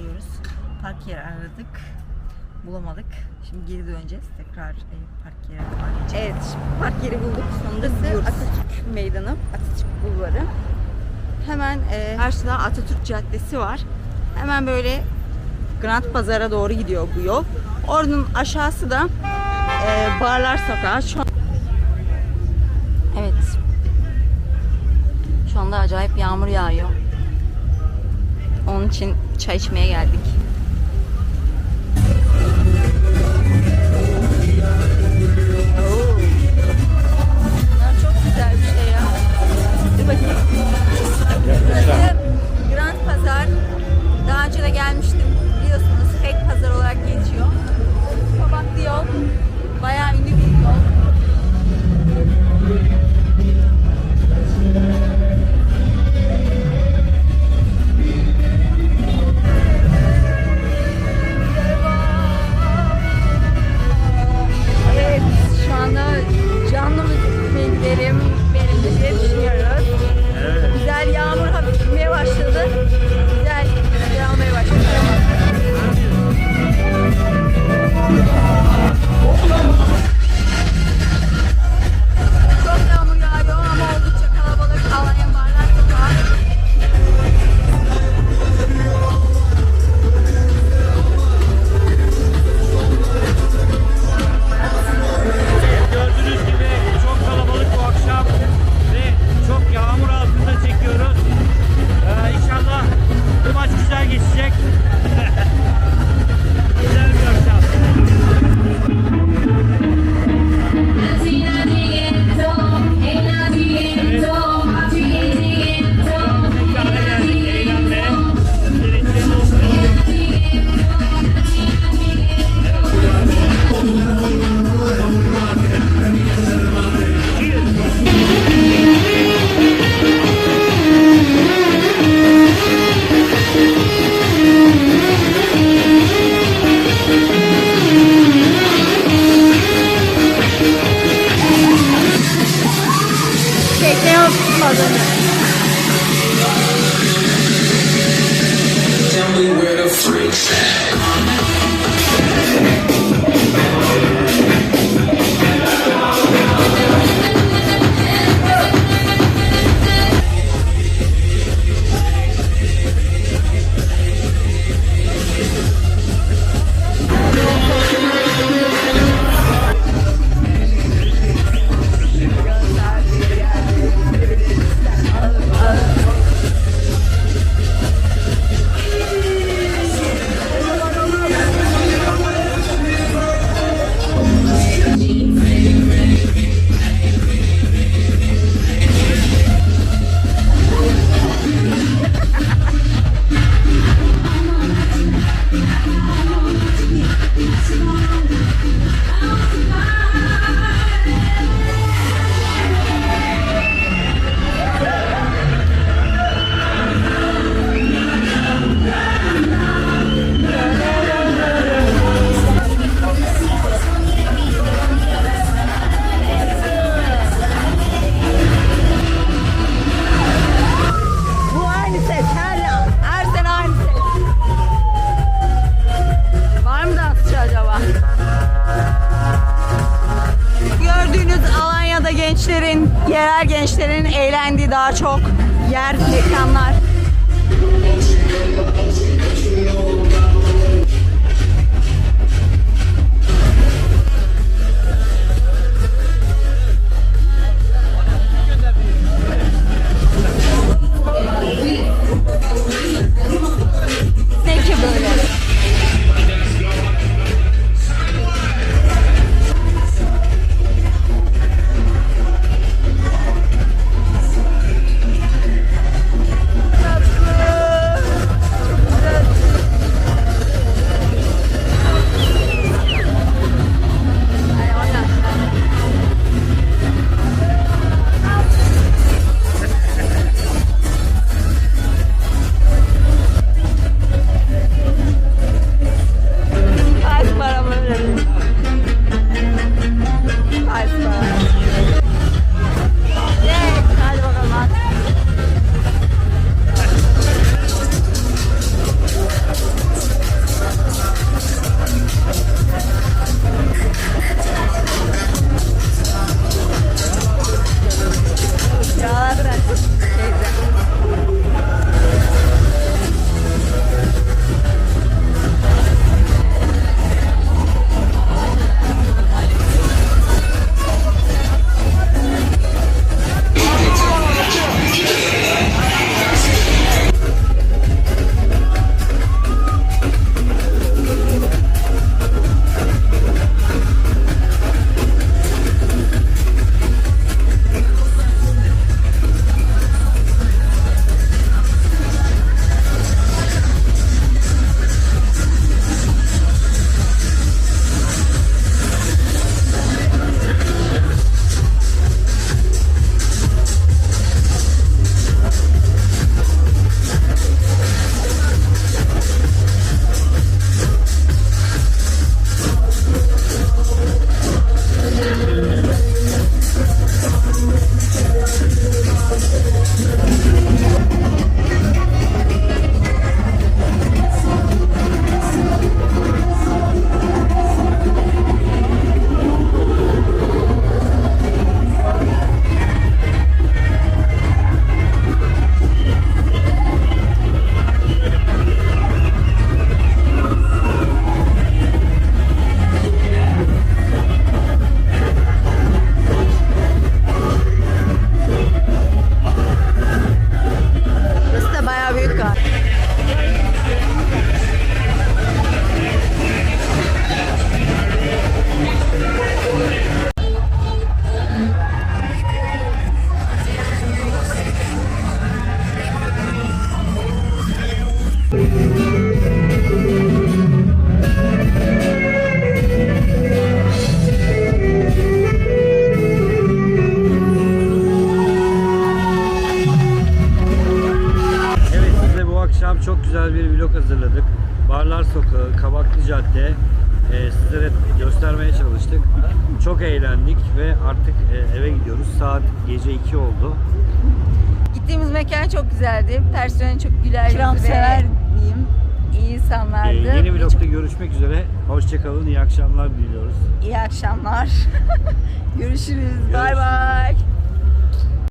gidiyoruz. Park yeri aradık. Bulamadık. Şimdi geri döneceğiz. Tekrar park yeri arayacağız. Evet, park yeri bulduk. Sonunda gidiyoruz. Atatürk Meydanı, Atatürk Bulvarı. Hemen karşıda Atatürk Caddesi var. Hemen böyle Grand Pazar'a doğru gidiyor bu yol. Oradan aşağısı da Barlar Sokağı. Evet. Şu anda acayip yağmur yağıyor. Onun için çay içmeye geldik. Bunlar çok güzel bir şey ya. Dur bakayım. Burası Grand Pazar. Daha önce de gelmiştim. Biliyorsunuz Fake Pazar olarak geçiyor. Kabaklı yol. Bayağı ünlü bir yol. Evet, şu anda canlı müzik gidelim diye düşünüyoruz. Evet. Güzel, yağmur hafif inmeye başladı. Güzel yağmaya başladı. Çok yağmur yağıyor ama oldukça kalabalık. Alanya Barlar Sokağı. Gördüğünüz gibi çok kalabalık bu akşam ve çok yağmur altında çekiyoruz. İnşallah bu maç güzel geçecek. Güzel bir akşam. Mekana geldik eğlenmeye. Birinci Tekne yok tutmadığını. Tell me where the freaks at. Bu aynı ses. Her sene aynı ses. Var mı dansçı acaba? Gördüğünüz Alanya'da yerel gençlerin eğlendiği daha çok yer, mekanlar. Ne ki böyle? Tatlı. Çok eğlendik ve artık eve gidiyoruz. Saat gece 2 oldu. Gittiğimiz mekan çok güzeldi. Personel çok güler yüzlü İkramsever ve diyeyim. İyi insanlardı. Yeni Ve vlogda çok görüşmek üzere. Hoşçakalın, iyi akşamlar diliyoruz. iyi akşamlar. Görüşürüz. Bay Görüşürüz. bay.